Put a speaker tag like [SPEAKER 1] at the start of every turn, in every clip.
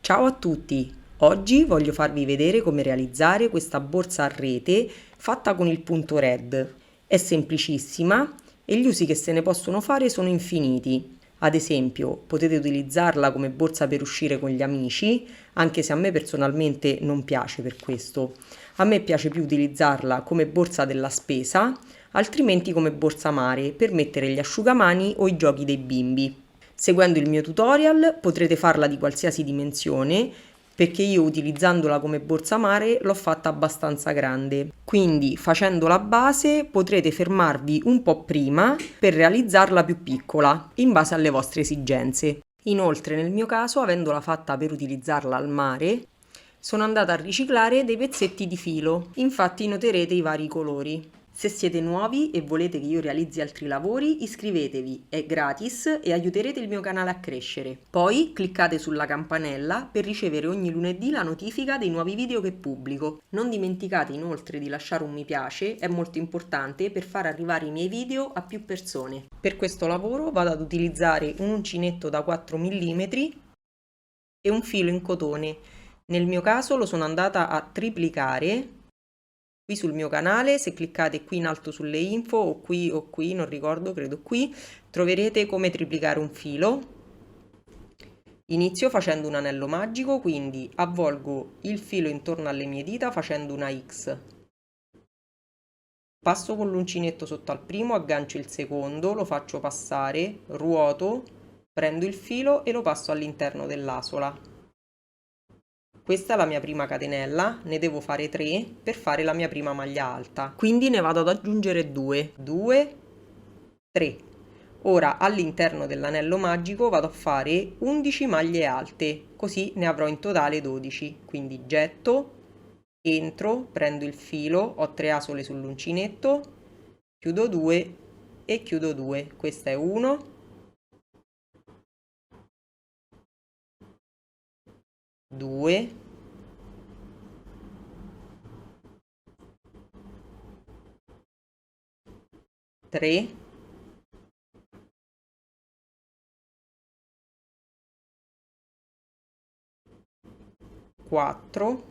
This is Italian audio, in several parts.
[SPEAKER 1] Ciao a tutti! Oggi voglio farvi vedere come realizzare questa borsa a rete fatta con il punto red. È semplicissima e gli usi che se ne possono fare sono infiniti. Ad esempio, potete utilizzarla come borsa per uscire con gli amici, anche se a me personalmente non piace per questo. A me piace più utilizzarla come borsa della spesa, altrimenti come borsa mare per mettere gli asciugamani o i giochi dei bimbi. Seguendo il mio tutorial potrete farla di qualsiasi dimensione perché io utilizzandola come borsa mare l'ho fatta abbastanza grande. Quindi facendo la base potrete fermarvi un po' prima per realizzarla più piccola in base alle vostre esigenze. Inoltre nel mio caso, avendola fatta per utilizzarla al mare, sono andata a riciclare dei pezzetti di filo, infatti noterete i vari colori. Se siete nuovi e volete che io realizzi altri lavori, iscrivetevi, è gratis e aiuterete il mio canale a crescere. Poi cliccate sulla campanella per ricevere ogni lunedì la notifica dei nuovi video che pubblico. Non dimenticate inoltre di lasciare un mi piace, è molto importante per far arrivare i miei video a più persone. Per questo lavoro vado ad utilizzare un uncinetto da 4 mm e un filo in cotone. Nel mio caso lo sono andata a triplicare. Qui sul mio canale, se cliccate qui in alto sulle info o qui, non ricordo, credo qui, troverete come triplicare un filo. Inizio facendo un anello magico, quindi avvolgo il filo intorno alle mie dita facendo una X. Passo con l'uncinetto sotto al primo, aggancio il secondo, lo faccio passare, ruoto, prendo il filo e lo passo all'interno dell'asola. Questa è la mia prima catenella, ne devo fare 3 per fare la mia prima maglia alta. Quindi ne vado ad aggiungere 2, 2, 3. Ora all'interno dell'anello magico vado a fare 11 maglie alte, così ne avrò in totale 12. Quindi getto, entro, prendo il filo, ho 3 asole sull'uncinetto, chiudo 2 e chiudo 2. Questa è 1, 2, 3, 4,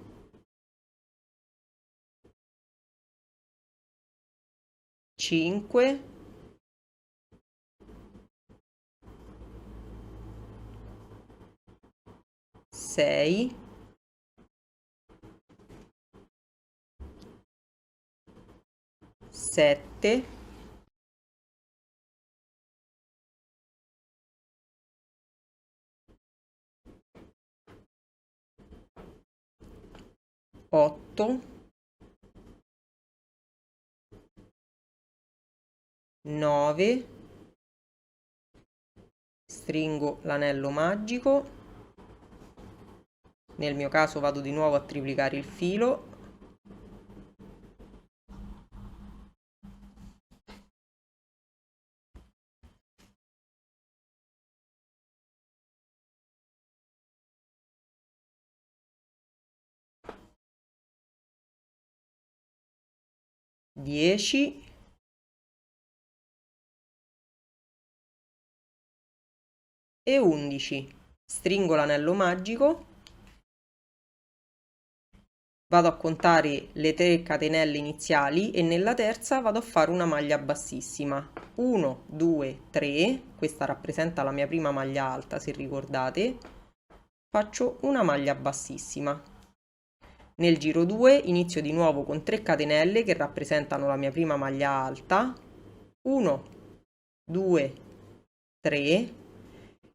[SPEAKER 1] 5, 6, 7, 8, 9, stringo l'anello magico, nel mio caso vado di nuovo a triplicare il filo, dieci, e 11. Stringo l'anello magico, vado a contare le 3 catenelle iniziali e nella terza vado a fare una maglia bassissima. 1, 2, 3, questa rappresenta la mia prima maglia alta se ricordate, faccio una maglia bassissima. Nel giro 2 inizio di nuovo con 3 catenelle che rappresentano la mia prima maglia alta, 1, 2, 3,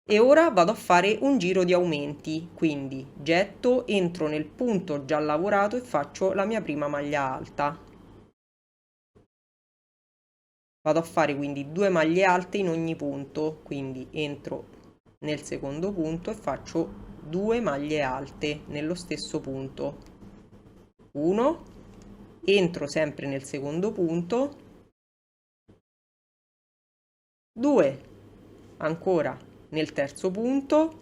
[SPEAKER 1] e ora vado a fare un giro di aumenti, quindi getto, entro nel punto già lavorato e faccio la mia prima maglia alta. Vado a fare quindi 2 maglie alte in ogni punto, quindi entro nel secondo punto e faccio 2 maglie alte nello stesso punto. 1, entro sempre nel secondo punto, 2, ancora nel terzo punto,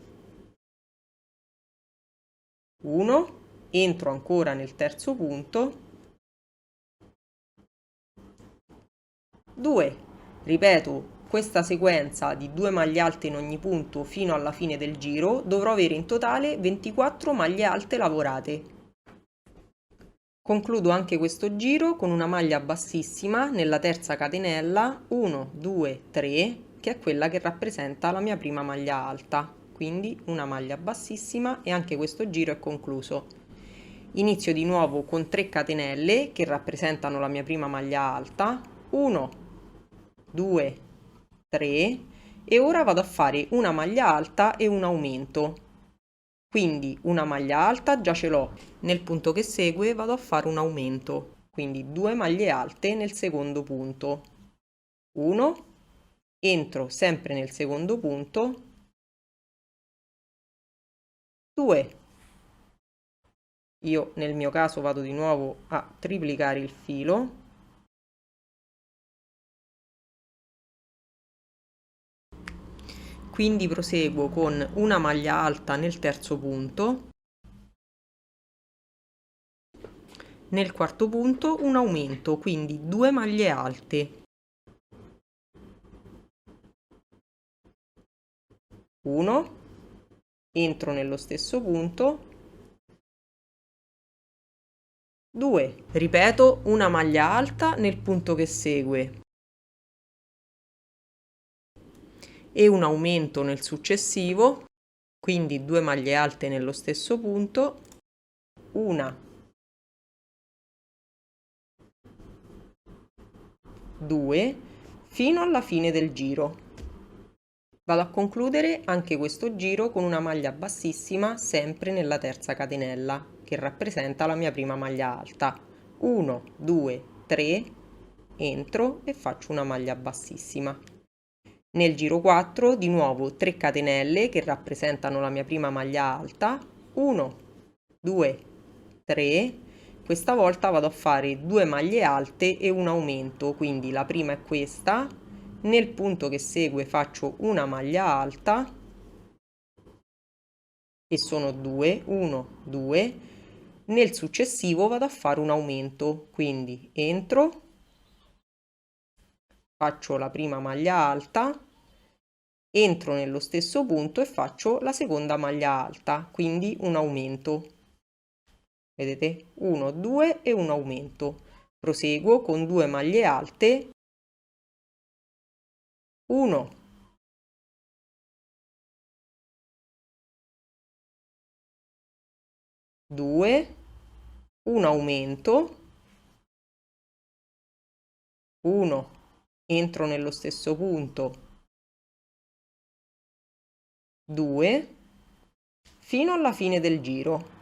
[SPEAKER 1] 1, entro ancora nel terzo punto, 2, ripeto questa sequenza di 2 maglie alte in ogni punto fino alla fine del giro, dovrò avere in totale 24 maglie alte lavorate. Concludo anche questo giro con una maglia bassissima nella terza catenella 1, 2, 3, che è quella che rappresenta la mia prima maglia alta. Quindi una maglia bassissima e anche questo giro è concluso. Inizio di nuovo con 3 catenelle che rappresentano la mia prima maglia alta, 1, 2, 3 e ora vado a fare una maglia alta e un aumento. Quindi una maglia alta già ce l'ho, nel punto che segue vado a fare un aumento, quindi 2 maglie alte nel secondo punto. 1, entro sempre nel secondo punto, 2. Io nel mio caso vado di nuovo a triplicare il filo. Quindi proseguo con una maglia alta nel terzo punto, nel quarto punto un aumento, quindi 2 maglie alte, 1, entro nello stesso punto, 2, ripeto una maglia alta nel punto che segue e un aumento nel successivo, quindi 2 maglie alte nello stesso punto, una, 2, fino alla fine del giro. Vado a concludere anche questo giro con una maglia bassissima sempre nella terza catenella, che rappresenta la mia prima maglia alta. 1, 2, 3, entro e faccio una maglia bassissima. Nel giro 4 di nuovo 3 catenelle che rappresentano la mia prima maglia alta, 1, 2, 3, questa volta vado a fare 2 maglie alte e un aumento, quindi la prima è questa, nel punto che segue faccio una maglia alta e sono 2, 1, 2, nel successivo vado a fare un aumento, quindi entro, faccio la prima maglia alta, entro nello stesso punto e faccio la seconda maglia alta, quindi un aumento. Vedete? 1, 2 e un aumento. Proseguo con 2 maglie alte, 1, 2, un aumento, 1, entro nello stesso punto, 2, fino alla fine del giro.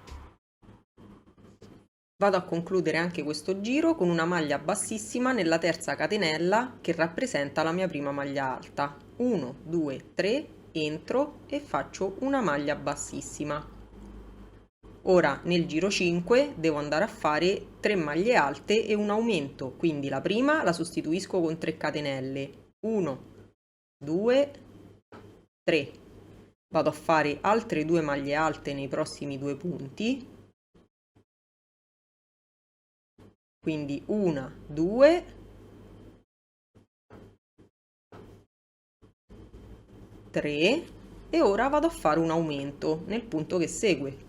[SPEAKER 1] Vado a concludere anche questo giro con una maglia bassissima nella terza catenella che rappresenta la mia prima maglia alta. 1, 2, 3, entro e faccio una maglia bassissima. Ora nel giro 5 devo andare a fare 3 maglie alte e un aumento, quindi la prima la sostituisco con 3 catenelle. 1, 2, 3. Vado a fare altre 2 maglie alte nei prossimi 2 punti, quindi 1, 2, 3 e ora vado a fare un aumento nel punto che segue.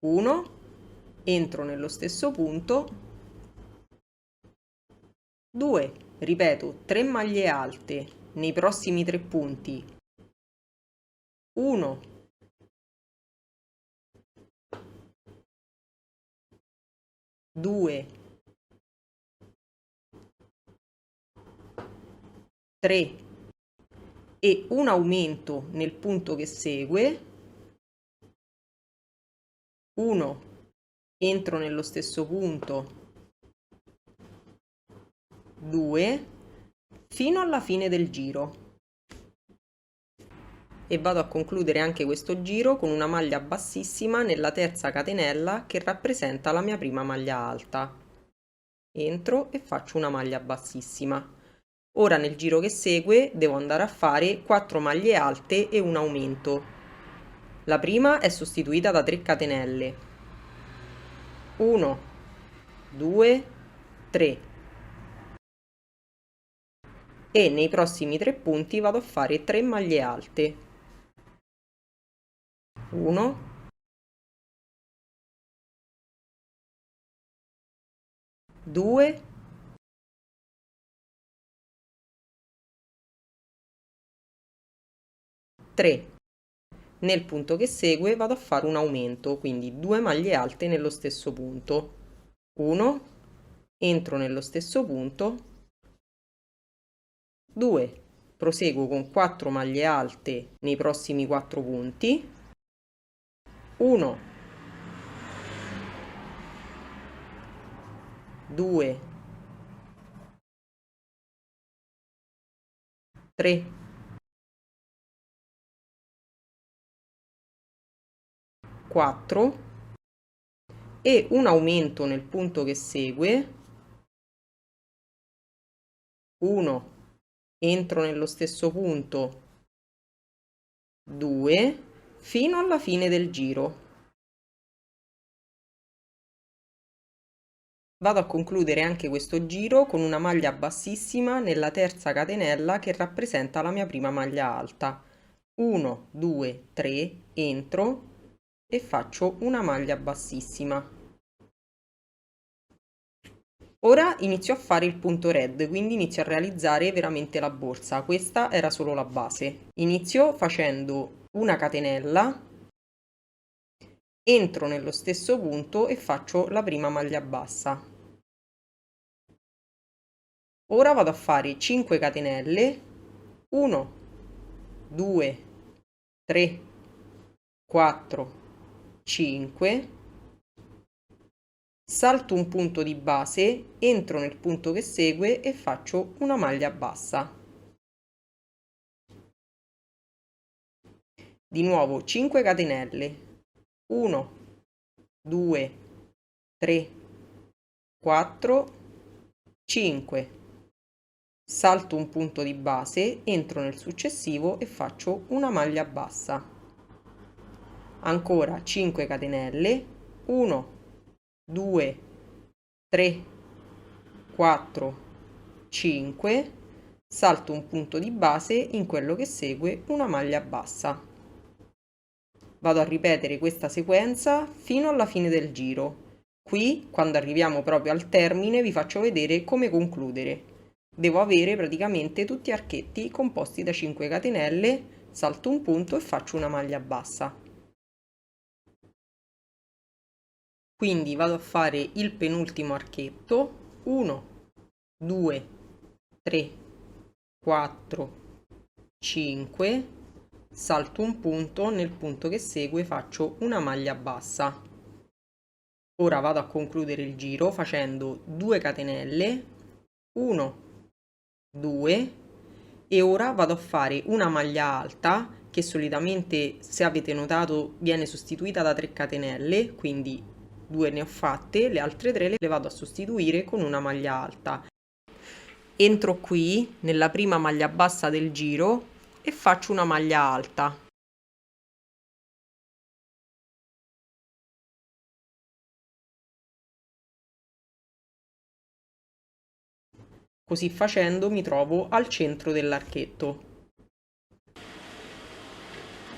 [SPEAKER 1] 1, entro nello stesso punto, 2, ripeto 3 maglie alte nei prossimi 3 punti, 1, 2, 3 e un aumento nel punto che segue, 1, entro nello stesso punto, 2, fino alla fine del giro. E vado a concludere anche questo giro con una maglia bassissima nella terza catenella che rappresenta la mia prima maglia alta. Entro e faccio una maglia bassissima. Ora nel giro che segue devo andare a fare 4 maglie alte e un aumento. La prima è sostituita da 3 catenelle. 1, 2, 3. e nei prossimi 3 punti vado a fare 3 maglie alte. 1, 2, 3. Nel punto che segue vado a fare un aumento, quindi 2 maglie alte nello stesso punto. 1, entro nello stesso punto, 2, proseguo con 4 maglie alte nei prossimi 4 punti, 1, 2, 3, 4 e un aumento nel punto che segue, 1, entro nello stesso punto, 2, fino alla fine del giro. Vado a concludere anche questo giro con una maglia bassissima nella terza catenella che rappresenta la mia prima maglia alta. 1, 2, 3, entro e faccio una maglia bassissima. Ora inizio a fare il punto red, quindi inizio a realizzare veramente la borsa. Questa era solo la base. Inizio facendo una catenella, entro nello stesso punto e faccio la prima maglia bassa. Ora vado a fare 5 catenelle, 1, 2, 3, 4, 5, salto un punto di base, entro nel punto che segue e faccio una maglia bassa. Di nuovo 5 catenelle, 1, 2, 3, 4, 5. Salto un punto di base, entro nel successivo e faccio una maglia bassa. Ancora 5 catenelle, 1, 2, 3, 4, 5, salto un punto di base, in quello che segue una maglia bassa. Vado a ripetere questa sequenza fino alla fine del giro. Qui, quando arriviamo proprio al termine, vi faccio vedere come concludere. Devo avere praticamente tutti archetti composti da 5 catenelle, salto un punto e faccio una maglia bassa. Quindi vado a fare il penultimo archetto, 1, 2, 3, 4, 5, salto un punto, nel punto che segue faccio una maglia bassa. Ora vado a concludere il giro facendo 2 catenelle, 1, 2 e ora vado a fare una maglia alta che solitamente, se avete notato, viene sostituita da 3 catenelle, quindi 2 ne ho fatte, le altre 3 le vado a sostituire con una maglia alta. Entro qui nella prima maglia bassa del giro e faccio una maglia alta. Così facendo mi trovo al centro dell'archetto.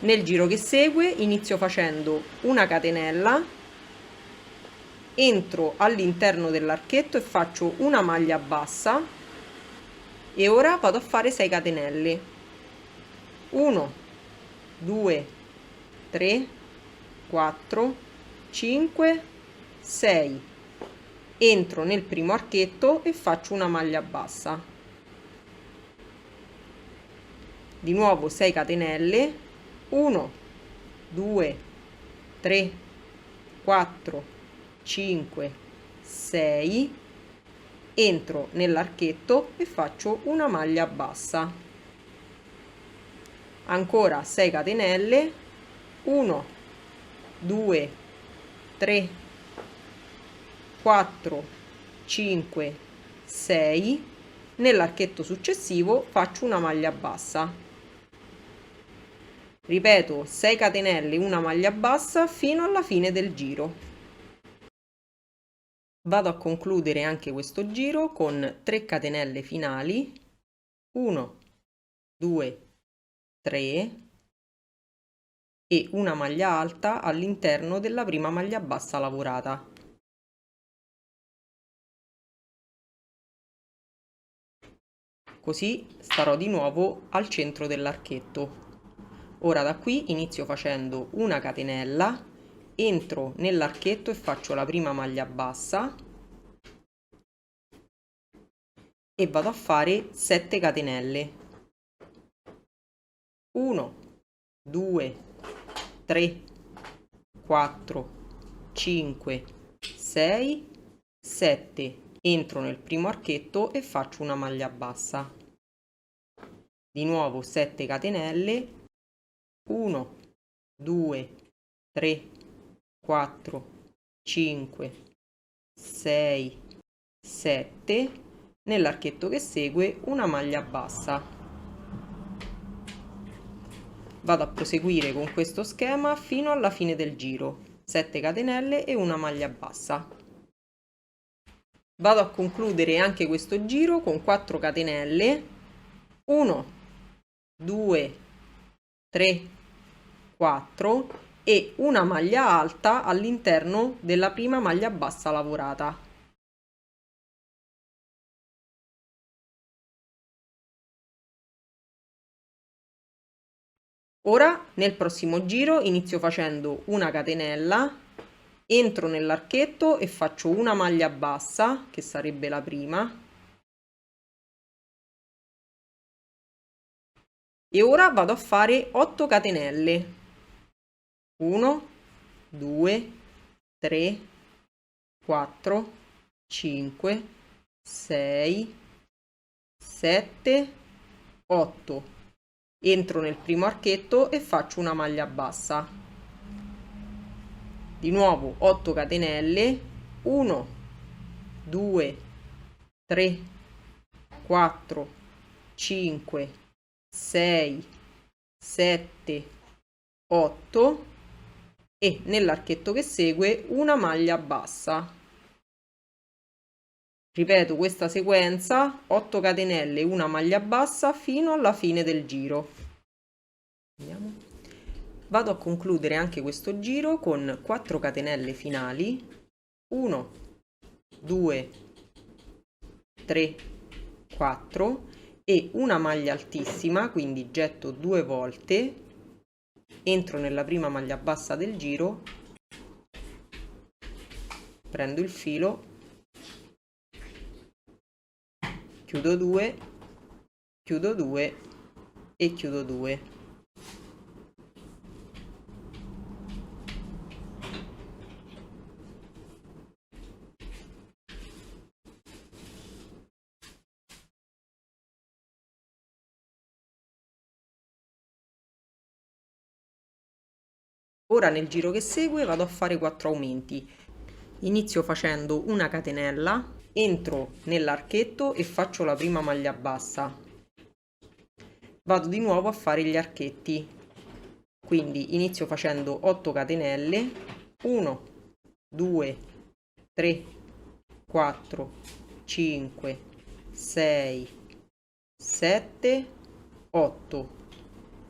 [SPEAKER 1] Nel giro che segue inizio facendo una catenella, entro all'interno dell'archetto e faccio una maglia bassa e ora vado a fare 6 catenelle. 1, 2, 3, 4, 5, 6. Entro nel primo archetto e faccio una maglia bassa. Di nuovo 6 catenelle, 1, 2, 3, 4, 5, 6, entro nell'archetto e faccio una maglia bassa. Ancora 6 catenelle, 1, 2, 3, 4, 5, 6, nell'archetto successivo faccio una maglia bassa. Ripeto 6 catenelle, una maglia bassa fino alla fine del giro. Vado a concludere anche questo giro con 3 catenelle finali, 1, 2, 3 e una maglia alta all'interno della prima maglia bassa lavorata. Così starò di nuovo al centro dell'archetto. Ora da qui inizio facendo una catenella, entro nell'archetto e faccio la prima maglia bassa e vado a fare 7 catenelle. 1, 2, 3, 4, 5, 6, 7. Entro nel primo archetto e faccio una maglia bassa. Di nuovo 7 catenelle. 1, 2, 3, 4, 5, 6, 7. Nell'archetto che segue una maglia bassa. Vado a proseguire con questo schema fino alla fine del giro. 7 catenelle e una maglia bassa. Vado a concludere anche questo giro con 4 catenelle. 1, 2, 3, 4 e una maglia alta all'interno della prima maglia bassa lavorata. Ora nel prossimo giro inizio facendo una catenella, entro nell'archetto e faccio una maglia bassa, che sarebbe la prima, e ora vado a fare 8 catenelle. 1, 2, 3, 4, 5, 6, 7, 8. Entro nel primo archetto e faccio una maglia bassa. Di nuovo 8 catenelle. 1, 2, 3, 4, 5, 6, 7, 8 e nell'archetto che segue una maglia bassa. Ripeto questa sequenza, 8 catenelle, una maglia bassa fino alla fine del giro. Andiamo. Vado a concludere anche questo giro con 4 catenelle finali. 1, 2, 3, 4 e una maglia altissima, quindi getto 2 volte, entro nella prima maglia bassa del giro, prendo il filo, chiudo 2, chiudo 2 e chiudo 2. Ora nel giro che segue vado a fare 4 aumenti. Inizio facendo una catenella, entro nell'archetto e faccio la prima maglia bassa. Vado di nuovo a fare gli archetti. Quindi inizio facendo 8 catenelle, 1, 2, 3, 4, 5, 6, 7, 8.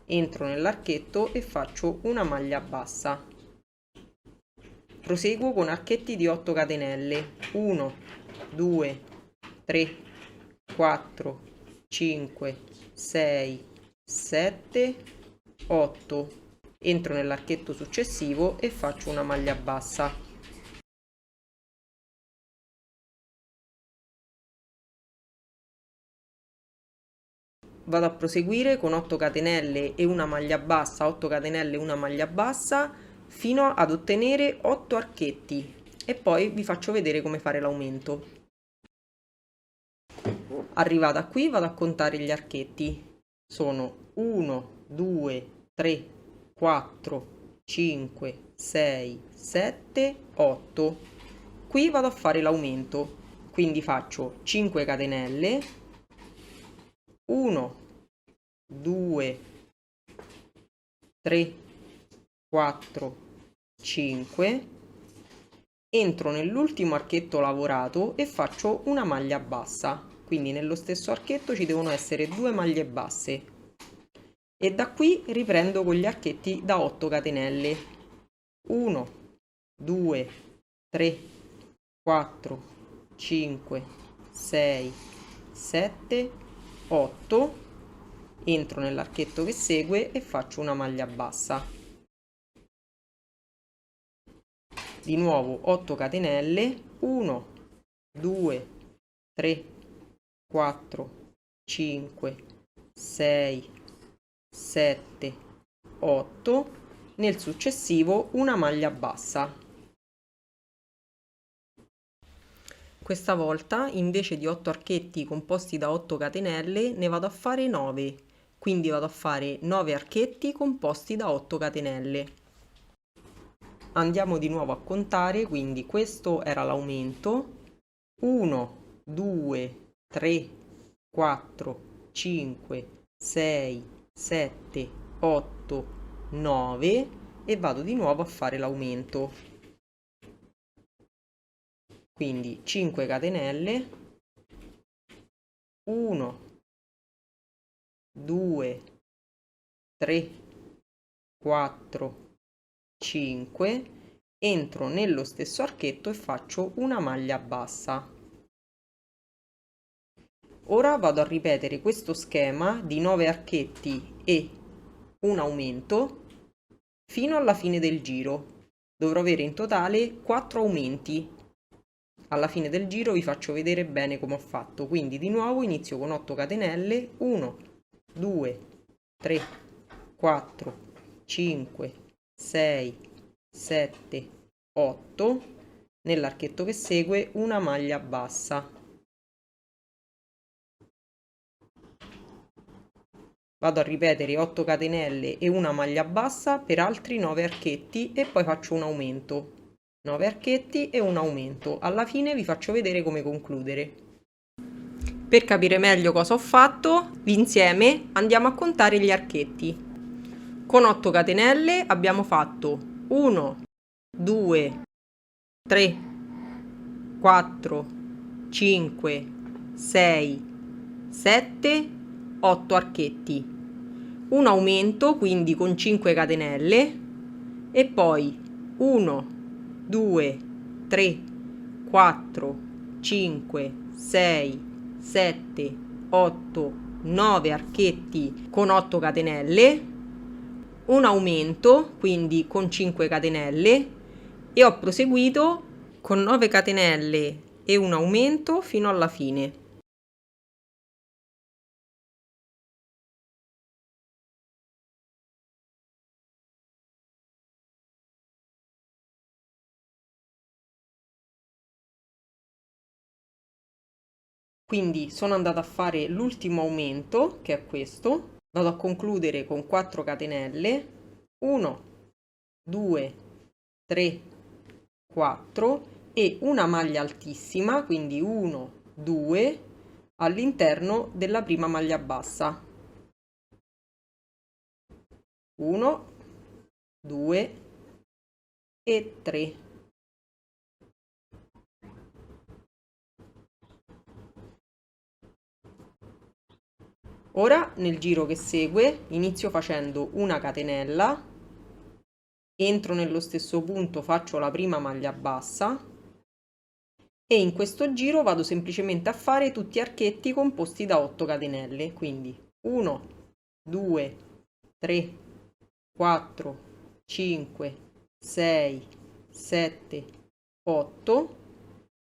[SPEAKER 1] Entro nell'archetto e faccio una maglia bassa. Proseguo con archetti di 8 catenelle. 1, 2, 3, 4, 5, 6, 7, 8. Entro nell'archetto successivo e faccio una maglia bassa. Vado a proseguire con 8 catenelle e una maglia bassa, 8 catenelle e una maglia bassa fino ad ottenere 8 archetti e poi vi faccio vedere come fare l'aumento. Arrivata qui vado a contare gli archetti. Sono 1, 2, 3, 4, 5, 6, 7, 8. Qui vado a fare l'aumento, quindi faccio 5 catenelle, 1, 2, 3, 4, 5, entro nell'ultimo archetto lavorato e faccio una maglia bassa, quindi nello stesso archetto ci devono essere 2 maglie basse e da qui riprendo con gli archetti da 8 catenelle. 1, 2, 3, 4, 5, 6, 7, 8, entro nell'archetto che segue e faccio una maglia bassa. Di nuovo 8 catenelle, 1, 2, 3, 4, 5, 6, 7, 8, nel successivo una maglia bassa. Questa volta invece di 8 archetti composti da 8 catenelle ne vado a fare 9, quindi vado a fare 9 archetti composti da 8 catenelle. Andiamo di nuovo a contare, quindi questo era l'aumento: 1, 2, 3, 4, 5, 6, 7, 8, 9 e vado di nuovo a fare l'aumento. Quindi 5 catenelle, 1, 2, 3, 4, 5, entro nello stesso archetto e faccio una maglia bassa. Ora vado a ripetere questo schema di 9 archetti e un aumento fino alla fine del giro. Dovrò avere in totale 4 aumenti. Alla fine del giro vi faccio vedere bene come ho fatto, quindi di nuovo inizio con 8 catenelle, 1, 2, 3, 4, 5, 6, 7, 8, nell'archetto che segue una maglia bassa. Vado a ripetere 8 catenelle e una maglia bassa per altri 9 archetti e poi faccio un aumento. 9 archetti e un aumento. Alla fine vi faccio vedere come concludere. Per capire meglio cosa ho fatto, insieme andiamo a contare gli archetti. Con 8 catenelle abbiamo fatto 1, 2, 3, 4, 5, 6, 7, 8 archetti. Un aumento, quindi con 5 catenelle, e poi 1, 2, 3, 4, 5, 6, 7, 8, 9 archetti con 8 catenelle, un aumento, quindi con 5 catenelle, e ho proseguito con 9 catenelle e un aumento fino alla fine. Quindi sono andata a fare l'ultimo aumento, che è questo, vado a concludere con 4 catenelle, 1, 2, 3, 4 e una maglia altissima, quindi 1, 2 all'interno della prima maglia bassa. 1, 2 e 3. Ora nel giro che segue inizio facendo una catenella, entro nello stesso punto, faccio la prima maglia bassa e in questo giro vado semplicemente a fare tutti archetti composti da 8 catenelle, quindi 1, 2, 3, 4, 5, 6, 7, 8,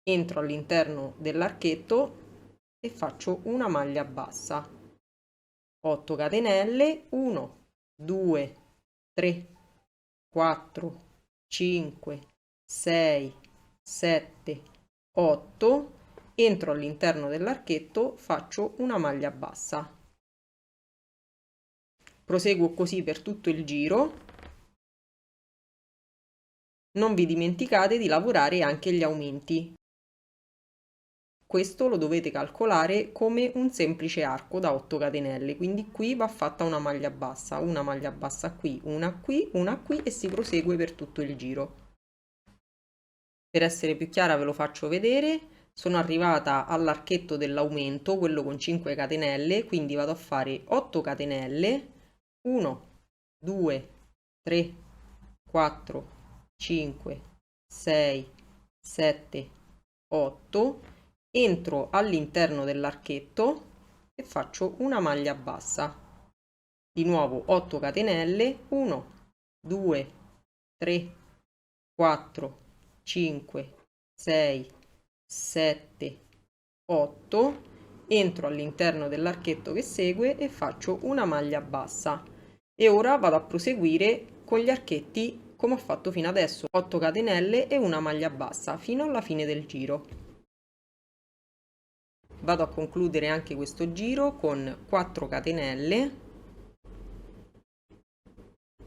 [SPEAKER 1] entro all'interno dell'archetto e faccio una maglia bassa. 8 catenelle, 1, 2, 3, 4, 5, 6, 7, 8, entro all'interno dell'archetto, faccio una maglia bassa. Proseguo così per tutto il giro. Non vi dimenticate di lavorare anche gli aumenti. Questo lo dovete calcolare come un semplice arco da 8 catenelle, quindi qui va fatta una maglia bassa qui, una qui e si prosegue per tutto il giro. Per essere più chiara ve lo faccio vedere, Sono arrivata all'archetto dell'aumento, quello con 5 catenelle, quindi vado a fare 8 catenelle, 1, 2, 3, 4, 5, 6, 7, 8, entro all'interno dell'archetto e faccio una maglia bassa. Di nuovo 8 catenelle, 1, 2, 3, 4, 5, 6, 7, 8, entro all'interno dell'archetto che segue e faccio una maglia bassa. E ora vado a proseguire con gli archetti come ho fatto fino adesso, 8 catenelle e una maglia bassa fino alla fine del giro. Vado a concludere anche questo giro con 4 catenelle,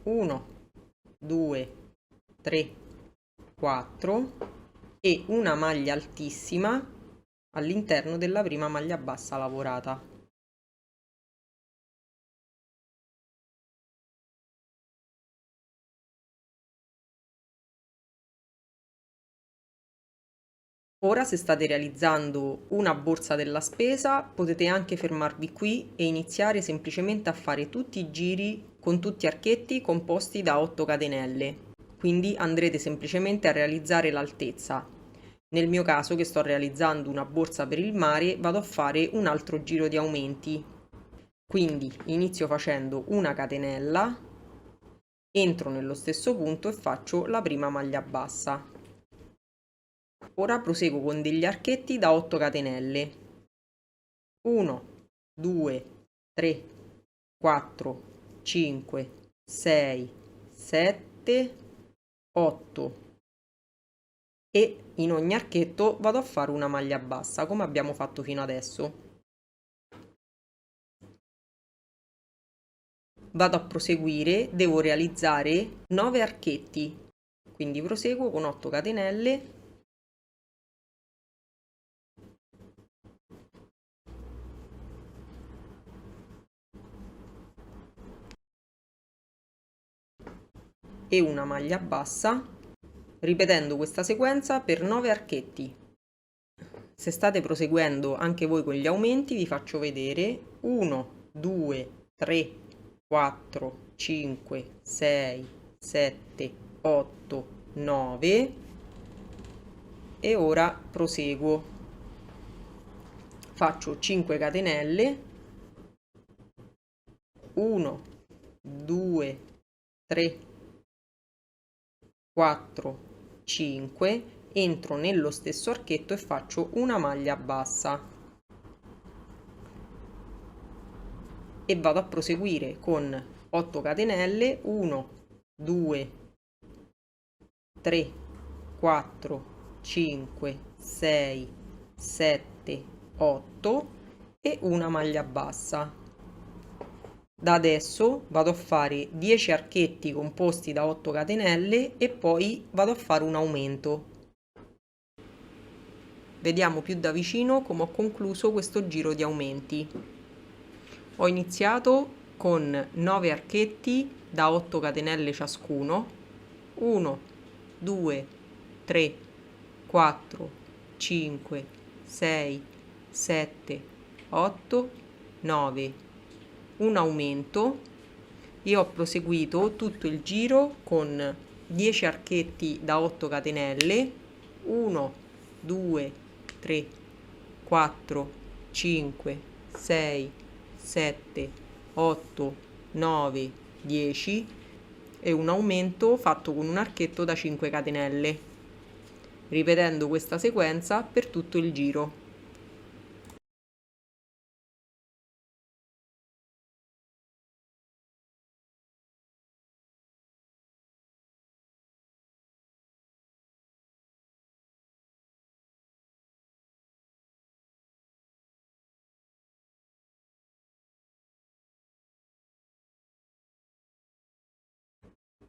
[SPEAKER 1] 1, 2, 3, 4 e una maglia altissima all'interno della prima maglia bassa lavorata. Ora, se state realizzando una borsa della spesa, potete anche fermarvi qui e iniziare semplicemente a fare tutti i giri con tutti archetti composti da 8 catenelle. Quindi andrete semplicemente a realizzare l'altezza. Nel mio caso, che sto realizzando una borsa per il mare, vado a fare un altro giro di aumenti. Quindi inizio facendo una catenella, entro nello stesso punto e faccio la prima maglia bassa. Ora proseguo con degli archetti da 8 catenelle. 1, 2, 3, 4, 5, 6, 7, 8 e in ogni archetto vado a fare una maglia bassa come abbiamo fatto fino adesso. Vado a proseguire, devo realizzare 9 archetti, quindi proseguo con 8 catenelle, e una maglia bassa, ripetendo questa sequenza per 9 archetti. Se state proseguendo anche voi con gli aumenti, vi faccio vedere 1, 2, 3, 4, 5, 6, 7, 8, 9 e ora proseguo. Faccio 5 catenelle, 1, 2, 3, 4, 5, entro nello stesso archetto e faccio una maglia bassa e vado a proseguire con 8 catenelle, 1, 2, 3, 4, 5, 6, 7, 8 e una maglia bassa. Da adesso vado a fare 10 archetti composti da 8 catenelle e poi vado a fare un aumento. Vediamo più da vicino come ho concluso questo giro di aumenti. Ho iniziato con 9 archetti da 8 catenelle ciascuno, 1, 2, 3, 4, 5, 6, 7, 8, 9. Un aumento e ho proseguito tutto il giro con 10 archetti da 8 catenelle, 1, 2, 3, 4, 5, 6, 7, 8, 9, 10 e un aumento fatto con un archetto da 5 catenelle, ripetendo questa sequenza per tutto il giro.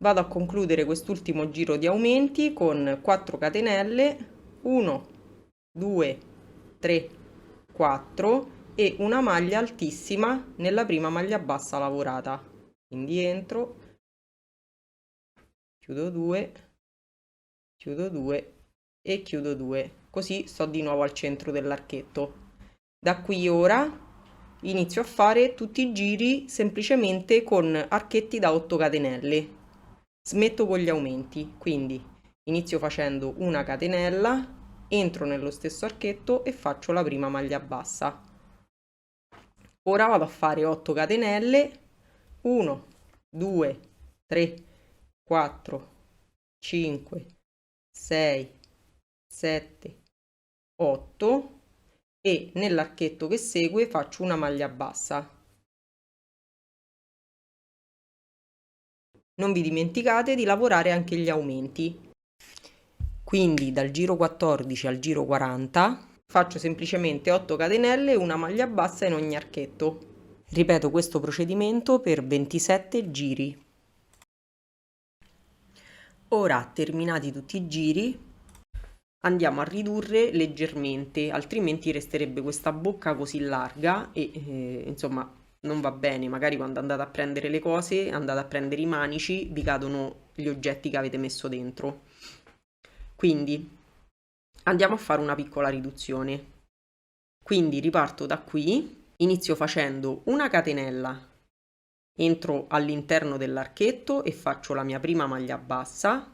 [SPEAKER 1] Vado a concludere quest'ultimo giro di aumenti con 4 catenelle, 1, 2, 3, 4 e una maglia altissima nella prima maglia bassa lavorata. Quindi entro, chiudo 2, e chiudo 2, così sto di nuovo al centro dell'archetto. Da qui ora inizio a fare tutti i giri semplicemente con archetti da 8 catenelle. Smetto con gli aumenti, quindi inizio facendo una catenella, entro nello stesso archetto e faccio la prima maglia bassa. Ora vado a fare 8 catenelle, 1, 2, 3, 4, 5, 6, 7, 8 e nell'archetto che segue faccio una maglia bassa. Non vi dimenticate di lavorare anche gli aumenti. Quindi dal giro 14 al giro 40 faccio semplicemente 8 catenelle e una maglia bassa in ogni archetto. Ripeto questo procedimento per 27 giri. Ora, terminati tutti i giri, andiamo a ridurre leggermente, altrimenti resterebbe questa bocca così larga e insomma non va bene. Magari quando andate a prendere le cose, andate a prendere i manici, vi cadono gli oggetti che avete messo dentro. Quindi andiamo a fare una piccola riduzione. Quindi riparto da qui, inizio facendo una catenella, entro all'interno dell'archetto e faccio la mia prima maglia bassa.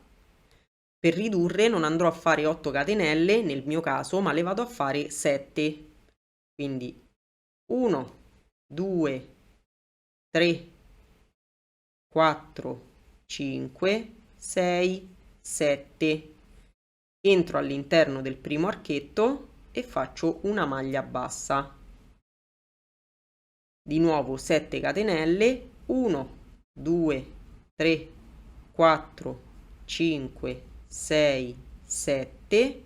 [SPEAKER 1] Per ridurre non andrò a fare 8 catenelle nel mio caso, ma le vado a fare 7. Quindi 1, 2, 3, 4, 5, 6, 7. Entro all'interno del primo archetto e faccio una maglia bassa. Di nuovo 7 catenelle, 1, 2, 3, 4, 5, 6, 7.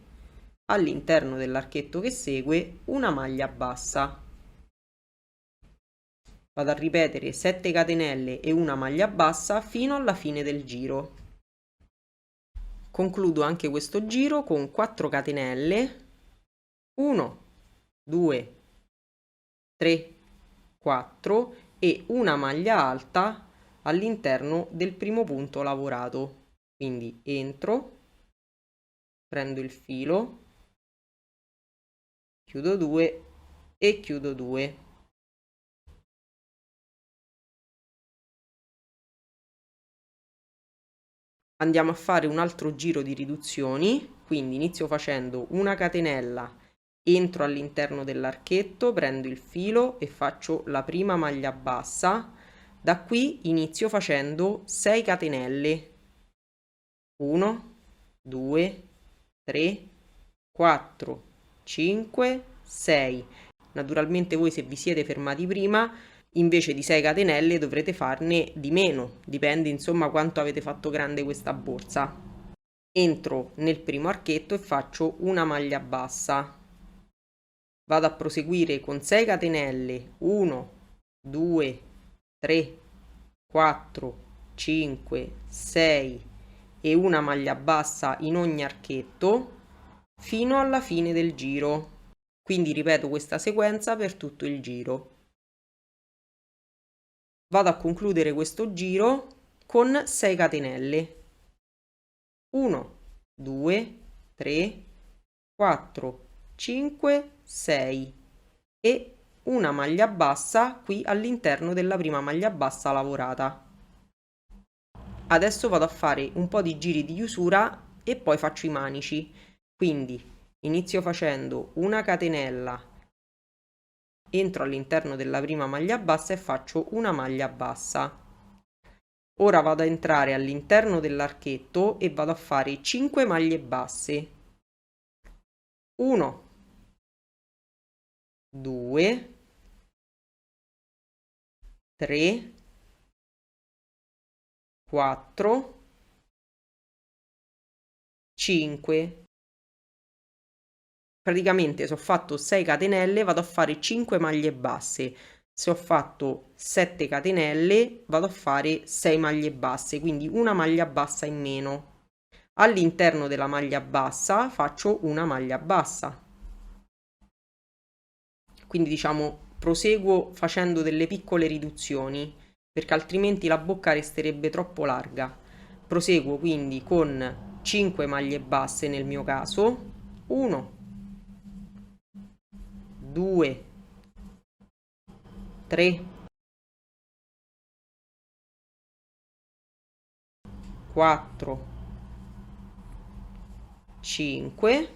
[SPEAKER 1] All'interno dell'archetto che segue una maglia bassa. Vado a ripetere 7 catenelle e una maglia bassa fino alla fine del giro. Concludo anche questo giro con 4 catenelle, 1, 2, 3, 4 e una maglia alta all'interno del primo punto lavorato. Quindi entro, prendo il filo, chiudo 2 e chiudo 2. Andiamo a fare un altro giro di riduzioni, quindi inizio facendo una catenella, entro all'interno dell'archetto, prendo il filo e faccio la prima maglia bassa. Da qui inizio facendo 6 catenelle, 1, 2, 3, 4, 5, 6. Naturalmente voi, se vi siete fermati prima, invece di 6 catenelle dovrete farne di meno, dipende insomma quanto avete fatto grande questa borsa. Entro nel primo archetto e faccio una maglia bassa. Vado a proseguire con 6 catenelle, 1, 2, 3, 4, 5, 6 e una maglia bassa in ogni archetto fino alla fine del giro. Quindi ripeto questa sequenza per tutto il giro. Vado a concludere questo giro con 6 catenelle, 1, 2, 3, 4, 5, 6 e una maglia bassa qui all'interno della prima maglia bassa lavorata. Adesso vado a fare un po' di giri di chiusura e poi faccio i manici. Quindi inizio facendo una catenella, entro all'interno della prima maglia bassa e faccio una maglia bassa. Ora vado a entrare all'interno dell'archetto e vado a fare 5 maglie basse. 1, 2, 3, 4, 5. Praticamente se ho fatto 6 catenelle vado a fare 5 maglie basse. Se ho fatto 7 catenelle vado a fare 6 maglie basse, quindi una maglia bassa in meno. All'interno della maglia bassa faccio una maglia bassa. Quindi diciamo proseguo facendo delle piccole riduzioni, perché altrimenti la bocca resterebbe troppo larga. Proseguo quindi con 5 maglie basse nel mio caso, 1, 2, 3, 4, 5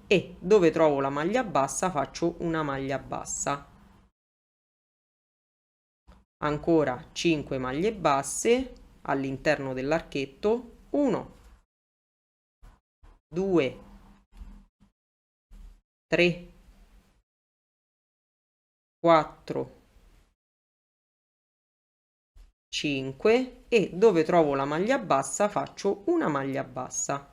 [SPEAKER 1] e dove trovo la maglia bassa faccio una maglia bassa. Ancora 5 maglie basse all'interno dell'archetto, 1, 2, 3, 4, 5 e dove trovo la maglia bassa faccio una maglia bassa.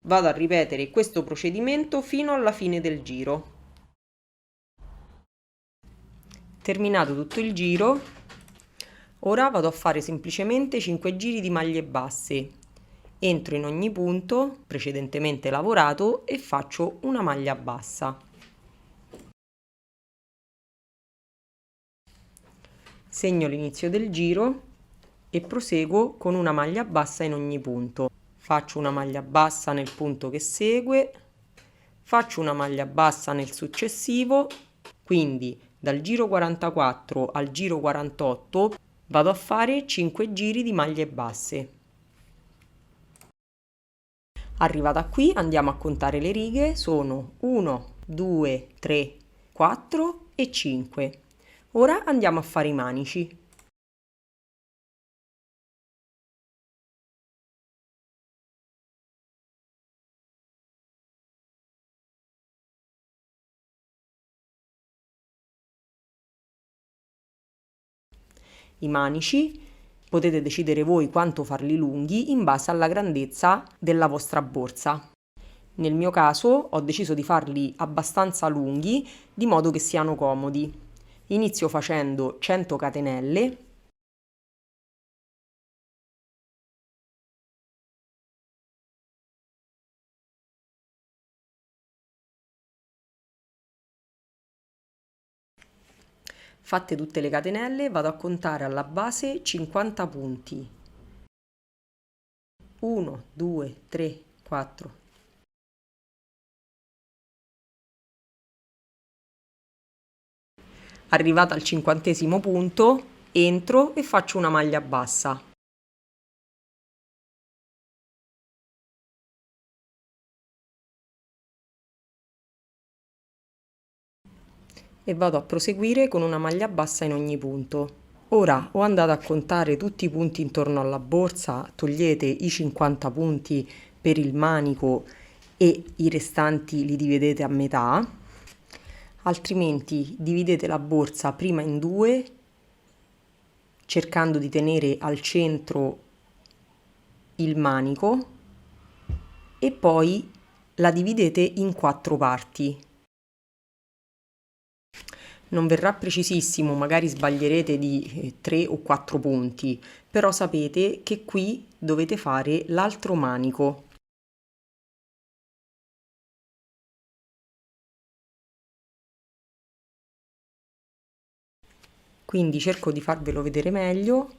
[SPEAKER 1] Vado a ripetere questo procedimento fino alla fine del giro. Terminato tutto il giro, ora vado a fare semplicemente 5 giri di maglie basse. Entro in ogni punto precedentemente lavorato e faccio una maglia bassa. Segno l'inizio del giro e proseguo con una maglia bassa in ogni punto. Faccio una maglia bassa nel punto che segue, faccio una maglia bassa nel successivo, quindi dal giro 44 al giro 48 vado a fare 5 giri di maglie basse. Arrivata qui andiamo a contare le righe, sono 1, 2, 3, 4 e 5. Ora andiamo a fare i manici. I manici potete decidere voi quanto farli lunghi in base alla grandezza della vostra borsa. Nel mio caso ho deciso di farli abbastanza lunghi di modo che siano comodi. Inizio facendo 100 catenelle. Fatte tutte le catenelle vado a contare alla base 50 punti. 1, 2, 3, 4. Arrivata al 50° punto, entro e faccio una maglia bassa. E vado a proseguire con una maglia bassa in ogni punto. Ora o andate a contare tutti i punti intorno alla borsa, togliete i 50 punti per il manico e i restanti li dividete a metà, altrimenti dividete la borsa prima in due, cercando di tenere al centro il manico e poi la dividete in 4 parti. Non verrà precisissimo, magari sbaglierete di 3 o 4 punti, però sapete che qui dovete fare l'altro manico. Quindi cerco di farvelo vedere meglio,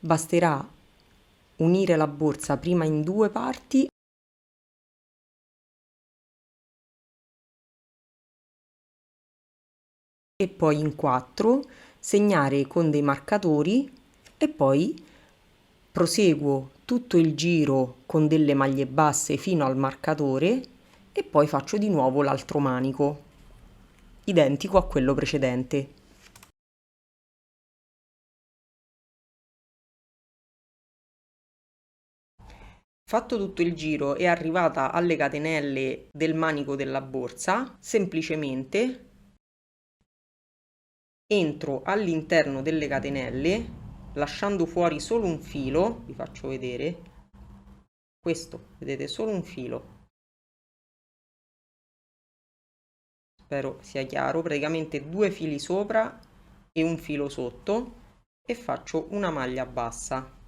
[SPEAKER 1] basterà unire la borsa prima in 2 parti e poi in 4, segnare con dei marcatori e poi proseguo tutto il giro con delle maglie basse fino al marcatore e poi faccio di nuovo l'altro manico, identico a quello precedente. Fatto tutto il giro e arrivata alle catenelle del manico della borsa, semplicemente entro all'interno delle catenelle lasciando fuori solo un filo, vi faccio vedere, questo, vedete, solo un filo, spero sia chiaro, praticamente 2 fili sopra e un filo sotto e faccio una maglia bassa.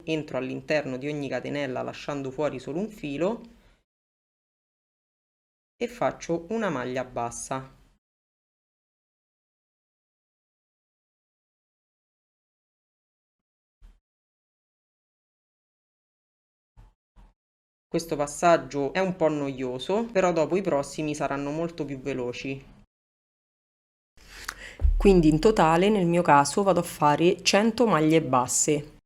[SPEAKER 1] Entro all'interno di ogni catenella lasciando fuori solo un filo e faccio una maglia bassa. Questo passaggio è un po' noioso, però dopo i prossimi saranno molto più veloci. Quindi in totale nel mio caso vado a fare 100 maglie basse.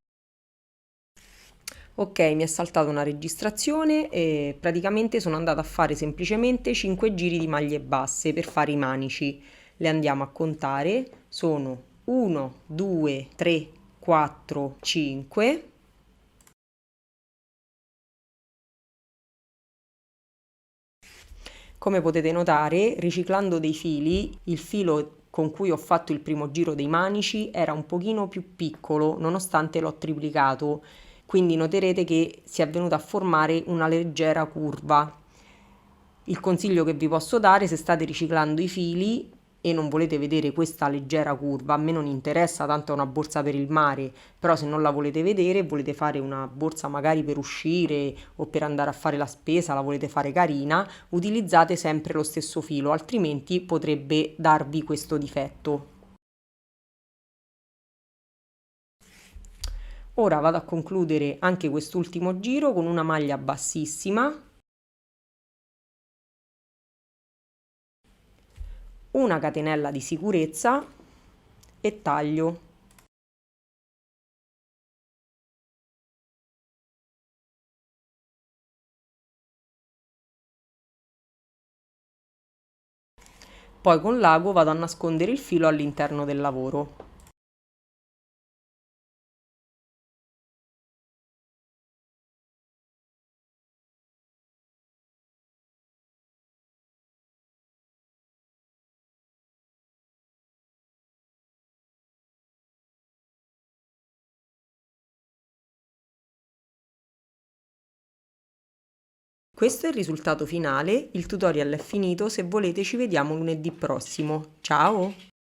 [SPEAKER 1] Ok, mi è saltata una registrazione e praticamente sono andata a fare semplicemente 5 giri di maglie basse per fare i manici. Le andiamo a contare, sono 1, 2, 3, 4, 5. Come potete notare, riciclando dei fili, il filo con cui ho fatto il primo giro dei manici era un pochino più piccolo, nonostante l'ho triplicato, quindi noterete che si è venuta a formare una leggera curva. Il consiglio che vi posso dare, se state riciclando i fili e non volete vedere questa leggera curva, a me non interessa, tanto è una borsa per il mare, però se non la volete vedere, volete fare una borsa magari per uscire o per andare a fare la spesa, la volete fare carina, utilizzate sempre lo stesso filo, altrimenti potrebbe darvi questo difetto. Ora vado a concludere anche quest'ultimo giro con una maglia bassissima, una catenella di sicurezza e taglio. Poi con l'ago vado a nascondere il filo all'interno del lavoro. Questo è il risultato finale, il tutorial è finito, se volete ci vediamo lunedì prossimo. Ciao!